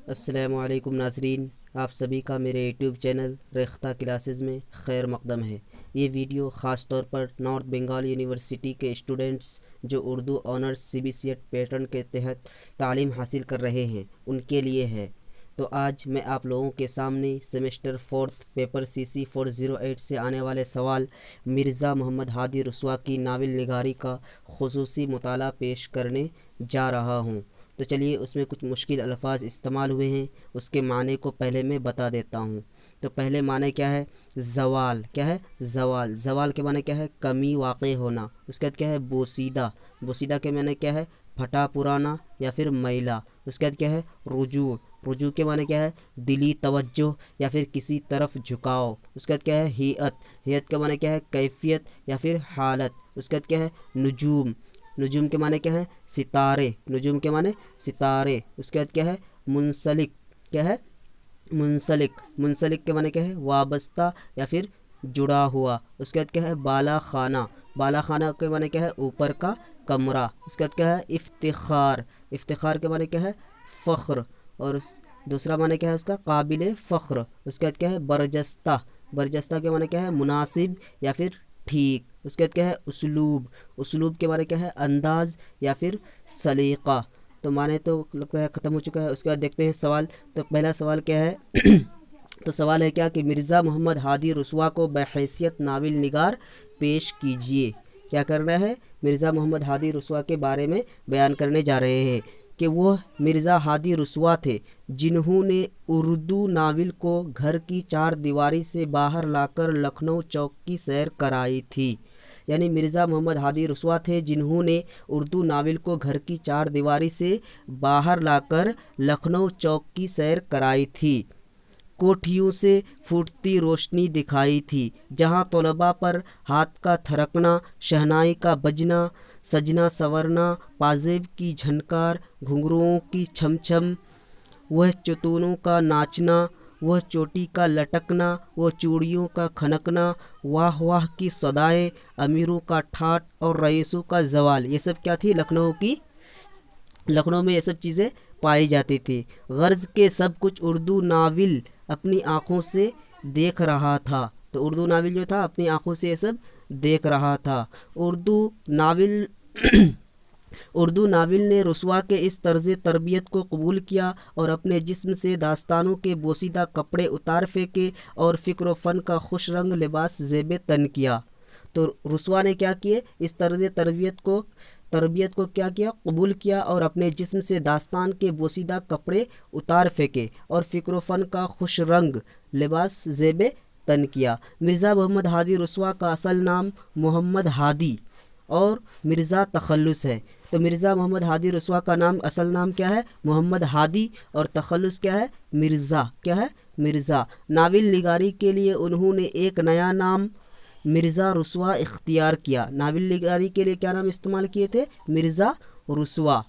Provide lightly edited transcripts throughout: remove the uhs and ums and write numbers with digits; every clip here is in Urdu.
السلام علیکم ناظرین، آپ سبھی کا میرے یوٹیوب چینل ریختہ کلاسز میں خیر مقدم ہے۔ یہ ویڈیو خاص طور پر نارتھ بنگال یونیورسٹی کے اسٹوڈنٹس جو اردو آنرز CBCET پیٹرن کے تحت تعلیم حاصل کر رہے ہیں ان کے لیے ہے۔ تو آج میں آپ لوگوں کے سامنے سیمسٹر 4 پیپر CC 408 سے آنے والے سوال مرزا محمد ہادی رسوا کی ناول نگاری کا خصوصی مطالعہ پیش کرنے جا رہا ہوں۔ تو چلیے، اس میں کچھ مشکل الفاظ استعمال ہوئے ہیں، اس کے معنی کو پہلے میں بتا دیتا ہوں۔ تو پہلے معنی کیا ہے؟ زوال۔ کیا ہے؟ زوال۔ زوال کے معنی کیا ہے؟ کمی واقع ہونا۔ اس کے بعد کیا ہے؟ بوسیدہ۔ بوسیدہ کے معنی کیا ہے؟ پھٹا پرانا یا پھر میلا۔ اس کے بعد کیا ہے؟ رجوع۔ رجوع کے معنی کیا ہے؟ دلی توجہ یا پھر کسی طرف جھکاؤ۔ اس کے بعد کیا ہے؟ ہیئت۔ ہیئت کا معنی کیا ہے؟ کیفیت یا پھر حالت۔ اس کے بعد کیا ہے؟ نجوم۔ نجوم کے معنی کیا ہے؟ ستارے۔ نجوم کے معنی ستارے۔ اس کے بعد کیا ہے؟ منسلک۔ کیا ہے؟ منسلک۔ منسلک کے معنی کیا ہے؟ وابستہ یا پھر جڑا ہوا۔ اس کے بعد کیا ہے؟ بالا خانہ۔ بالا خانہ کے معنی کیا ہے؟ اوپر کا کمرہ۔ اس کے بعد کیا ہے؟ افتخار۔ افتخار کے معنی کیا ہے؟ فخر۔ اور دوسرا معنی کیا ہے اس کا؟ قابل فخر۔ اس کے بعد کیا ہے؟ برجستہ۔ برجستہ کے معنی کیا ہے؟ مناسب یا پھر ٹھیک۔ اس کے بعد کیا ہے؟ اسلوب۔ اسلوب کے معنی کیا ہے؟ انداز یا پھر سلیقہ۔ تو معنی تو لگتا ہے ختم ہو چکا ہے۔ اس کے بعد دیکھتے ہیں سوال۔ تو پہلا سوال کیا ہے؟ تو سوال ہے کیا کہ مرزا محمد ہادی رسوا کو بحیثیت ناول نگار پیش کیجیے۔ کیا کرنا ہے؟ مرزا محمد ہادی رسوا کے بارے میں بیان کرنے جا رہے ہیں کہ وہ مرزا ہادی رسوا تھے جنہوں نے اردو ناول کو گھر کی چار دیواری سے باہر لا کر لکھنؤ چوک کی سیر کرائی تھی۔ یعنی مرزا محمد ہادی رسوا تھے جنہوں نے اردو ناول کو گھر کی چار دیواری سے باہر لا کر لکھنؤ چوک کی سیر کرائی تھی۔ کوٹھیوں سے پھوٹتی روشنی دکھائی تھی، جہاں طلباء پر ہاتھ کا تھرکنا، شہنائی کا بجنا، سجنا سورنا، پازیب کی جھنکار، گھنگروؤں کی چھم چھم، وہ چتونوں کا ناچنا، وہ چوٹی کا لٹکنا، وہ چوڑیوں کا کھنکنا، واہ واہ کی صدائیں، امیروں کا ٹھاٹ اور رئیسوں کا زوال۔ یہ سب کیا تھی؟ لکھنؤ میں یہ سب چیزیں پائی جاتی تھی۔ غرض کے سب کچھ اردو ناول اپنی آنکھوں سے دیکھ رہا تھا۔ تو اردو ناول جو تھا اپنی آنکھوں سے یہ سب دیکھ رہا تھا۔ اردو ناول نے رسوا کے اس طرز تربیت کو قبول کیا اور اپنے جسم سے داستانوں کے بوسیدہ کپڑے اتار پھینکے اور فکر و فن کا خوش رنگ لباس زیب تن کیا۔ تو رسوا نے کیا کیے؟ اس طرز تربیت کو کیا کیا؟ قبول کیا اور اپنے جسم سے داستان کے بوسیدہ کپڑے اتار پھینکے اور فکر و فن کا خوش رنگ لباس زیب تن کیا۔ مرزا محمد ہادی رسوا کا اصل نام محمد ہادی اور مرزا تخلص ہے۔ تو مرزا محمد ہادی رسوا کا اصل نام کیا ہے؟ محمد ہادی، اور تخلص کیا ہے؟ مرزا۔ کیا ہے؟ مرزا۔ ناول نگاری کے لیے انہوں نے ایک نیا نام مرزا رسوا اختیار کیا۔ ناول نگاری کے لیے کیا نام استعمال کیے تھے؟ مرزا رسوا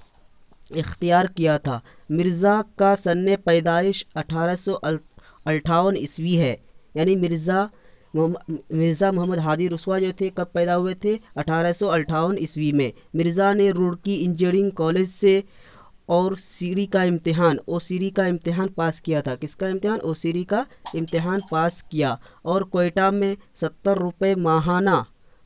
اختیار کیا تھا۔ مرزا کا سن پیدائش 1858 عیسوی ہے۔ یعنی مرزا محمد ہادی رسوا جو تھے کب پیدا ہوئے تھے؟ 1858 عیسوی میں۔ مرزا نے روڑکی انجینئرنگ کالج سے اوسیری کا امتحان پاس کیا تھا۔ کس کا امتحان؟ اوسیری کا امتحان پاس کیا اور کوئٹہ میں 70 روپے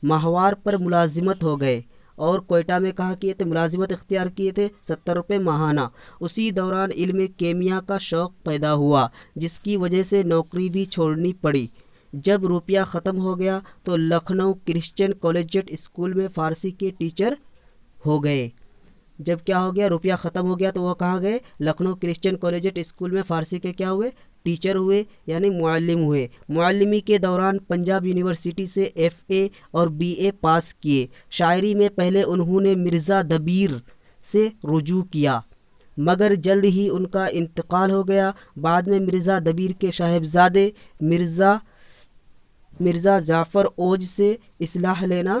ماہوار پر ملازمت ہو گئے۔ اور کوئٹہ میں کہاں کیے تھے؟ ملازمت اختیار کیے تھے 70 روپے ماہانہ۔ اسی دوران علم کیمیا کا شوق پیدا ہوا، جس کی وجہ سے نوکری بھی چھوڑنی پڑی۔ جب روپیہ ختم ہو گیا تو لکھنؤ کرسچین کالجیٹ اسکول میں فارسی کے ٹیچر ہو گئے۔ جب کیا ہو گیا؟ روپیہ ختم ہو گیا تو وہ کہاں گئے؟ لکھنؤ کرسچین کالجیٹ اسکول میں فارسی کے کیا ہوئے؟ ٹیچر ہوئے، یعنی معلم ہوئے۔ معلمی کے دوران پنجاب یونیورسٹی سے FA اور BA پاس کیے۔ شاعری میں پہلے انہوں نے مرزا دبیر سے رجوع کیا، مگر جلد ہی ان کا انتقال ہو گیا۔ بعد میں مرزا دبیر کے صاحبزادے مرزا جعفر اوج سے اصلاح لینا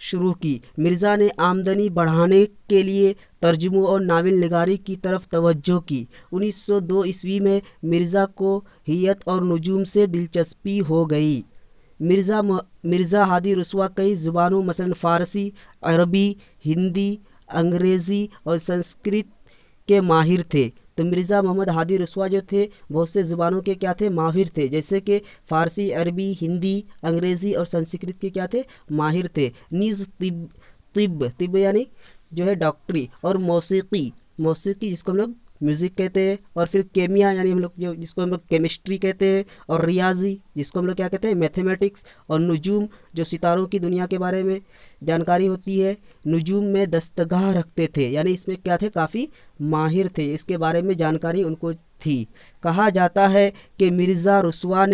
شروع کی۔ مرزا نے آمدنی بڑھانے کے لیے ترجموں اور ناول نگاری کی طرف توجہ کی۔ 1902 عیسوی میں مرزا کو ہیئت اور نجوم سے دلچسپی ہو گئی۔ مرزا ہادی رسوا کئی زبانوں مثلا فارسی، عربی، ہندی، انگریزی اور سنسکرت کے ماہر تھے۔ تو مرزا محمد ہادی رسوا جو تھے بہت سے زبانوں کے کیا تھے؟ ماہر تھے، جیسے کہ فارسی، عربی، ہندی، انگریزی اور سنسکرت کے کیا تھے؟ ماہر تھے۔ نیز طب یعنی جو ہے ڈاکٹری، اور موسیقی جس کو ہم لوگ میوزک کہتے ہیں، اور پھر کیمیا یعنی ہم لوگ جس کو ہم لوگ کیمسٹری کہتے ہیں، اور ریاضی جس کو ہم لوگ کیا کہتے ہیں؟ میتھمیٹکس، اور نجوم جو ستاروں کی دنیا کے بارے میں جانکاری ہوتی ہے، نجوم میں دستگاہ رکھتے تھے، یعنی اس میں کیا تھے؟ کافی ماہر تھے، اس کے بارے میں جانکاری ان کو تھی۔ کہا جاتا ہے کہ مرزا رسوا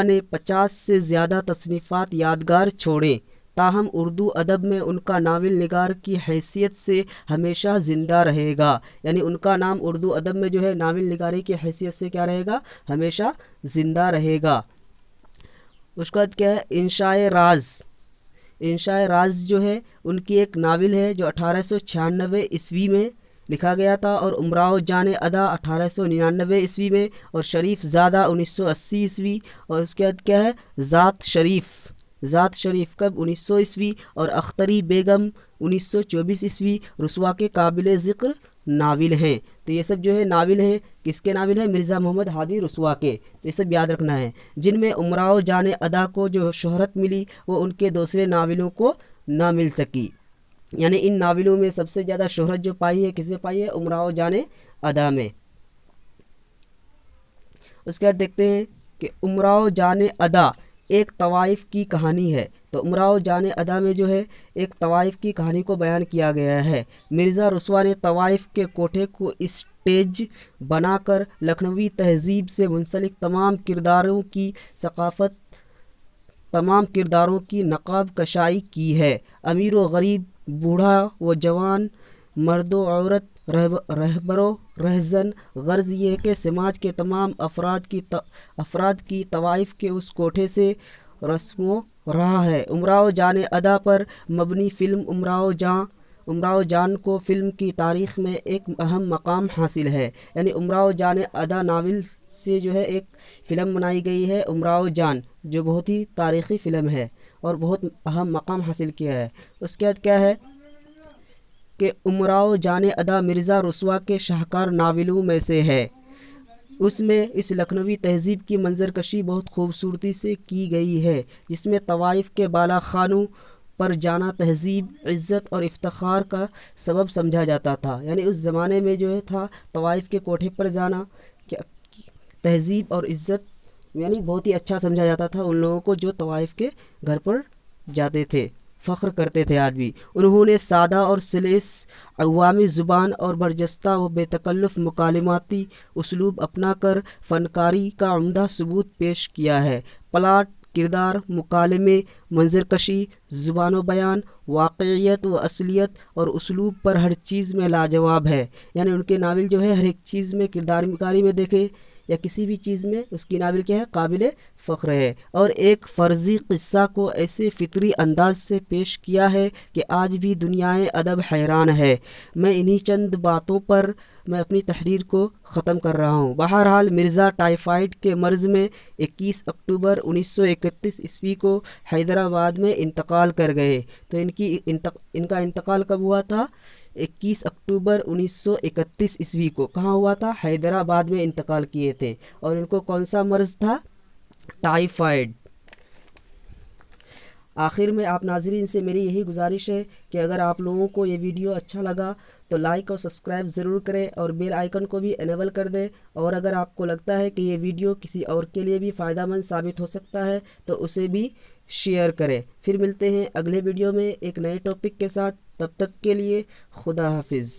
نے 50 سے زیادہ تصنیفات یادگار چھوڑیں، تاہم اردو ادب میں ان کا ناول نگار کی حیثیت سے ہمیشہ زندہ رہے گا، یعنی ان کا نام اردو ادب میں جو ہے ناول نگاری کی حیثیت سے کیا رہے گا؟ ہمیشہ زندہ رہے گا۔ اس کے بعد کیا ہے؟ انشاء راز جو ہے ان کی ایک ناول ہے جو 1896 عیسوی میں لکھا گیا تھا، اور امراؤ جان ادا 1899 عیسوی میں، اور شریف زادہ 1980 عیسوی، اور اس کے بعد کیا ہے؟ ذات شریف کب؟ 1900 عیسوی، اور اختری بیگم 1924 عیسوی رسوا کے قابل ذکر ناول ہیں۔ تو یہ سب جو ہے ناول ہیں، کس کے ناول ہیں؟ مرزا محمد ہادی رسوا کے، تو یہ سب یاد رکھنا ہے۔ جن میں امراؤ جان ادا کو جو شہرت ملی وہ ان کے دوسرے ناولوں کو نہ مل سکی، یعنی ان ناولوں میں سب سے زیادہ شہرت جو پائی ہے کس میں پائی ہے؟ امراؤ جان ادا میں۔ اس کے بعد دیکھتے ہیں کہ امراؤ جان ادا ایک طوائف کی کہانی ہے۔ تو امراؤ جان ادا میں جو ہے ایک طوائف کی کہانی کو بیان کیا گیا ہے۔ مرزا رسوا نے طوائف کے کوٹھے کو اسٹیج بنا کر لکھنوی تہذیب سے منسلک تمام کرداروں کی نقاب کشائی کی ہے۔ امیر و غریب، بوڑھا و جوان، مرد و عورت، رہبر و رہزن، غرض یہ ہے کہ سماج کے تمام افراد کی طوائف کے اس کوٹھے سے رسم رہا ہے۔ امراؤ جان ادا پر مبنی فلم امراؤ جان کو فلم کی تاریخ میں ایک اہم مقام حاصل ہے، یعنی امراؤ جان ادا ناول سے جو ہے ایک فلم بنائی گئی ہے امراؤ جان، جو بہت ہی تاریخی فلم ہے اور بہت اہم مقام حاصل کیا ہے۔ اس کے بعد کیا ہے کہ امراؤ جان ادا مرزا رسوا کے شاہکار ناولوں میں سے ہے۔ اس میں اس لکھنوی تہذیب کی منظر کشی بہت خوبصورتی سے کی گئی ہے، جس میں طوائف کے بالا خانوں پر جانا تہذیب، عزت اور افتخار کا سبب سمجھا جاتا تھا، یعنی اس زمانے میں جو ہے تھا طوائف کے کوٹھے پر جانا تہذیب اور عزت یعنی بہت ہی اچھا سمجھا جاتا تھا ان لوگوں کو جو طوائف کے گھر پر جاتے تھے، فخر کرتے تھے آدمی۔ انہوں نے سادہ اور سلیس عوامی زبان اور برجستہ و بے تکلف مکالماتی اسلوب اپنا کر فنکاری کا عمدہ ثبوت پیش کیا ہے۔ پلاٹ، کردار، مکالمے، منظر کشی، زبان و بیان، واقعیت و اصلیت اور اسلوب پر ہر چیز میں لاجواب ہے، یعنی ان کے ناول جو ہے ہر ایک چیز میں کردار مکاری میں دیکھے یا کسی بھی چیز میں اس کی ناول کیا ہے؟ قابل فخر ہے، اور ایک فرضی قصہ کو ایسے فطری انداز سے پیش کیا ہے کہ آج بھی دنیائے ادب حیران ہے۔ میں انہی چند باتوں پر میں اپنی تحریر کو ختم کر رہا ہوں۔ بہرحال مرزا ٹائیفائڈ کے مرض میں 21 اکتوبر 1931 عیسوی کو حیدرآباد میں انتقال کر گئے۔ تو ان کا انتقال کب ہوا تھا؟ 21 اکتوبر 1931 عیسوی کو۔ کہاں ہوا تھا؟ حیدرآباد میں انتقال کیے تھے، اور ان کو کون سا مرض تھا؟ ٹائیفائڈ۔ آخر میں آپ ناظرین سے میری یہی گزارش ہے کہ اگر آپ لوگوں کو یہ ویڈیو اچھا لگا تو لائک اور سبسکرائب ضرور کریں، اور بیل آئیکن کو بھی انیبل کر دیں، اور اگر آپ کو لگتا ہے کہ یہ ویڈیو کسی اور کے لیے بھی فائدہ مند ثابت ہو سکتا ہے تو اسے بھی شیئر کریں۔ پھر ملتے ہیں اگلے ویڈیو میں ایک نئے ٹاپک کے ساتھ، تب تک کے لیے خدا حافظ۔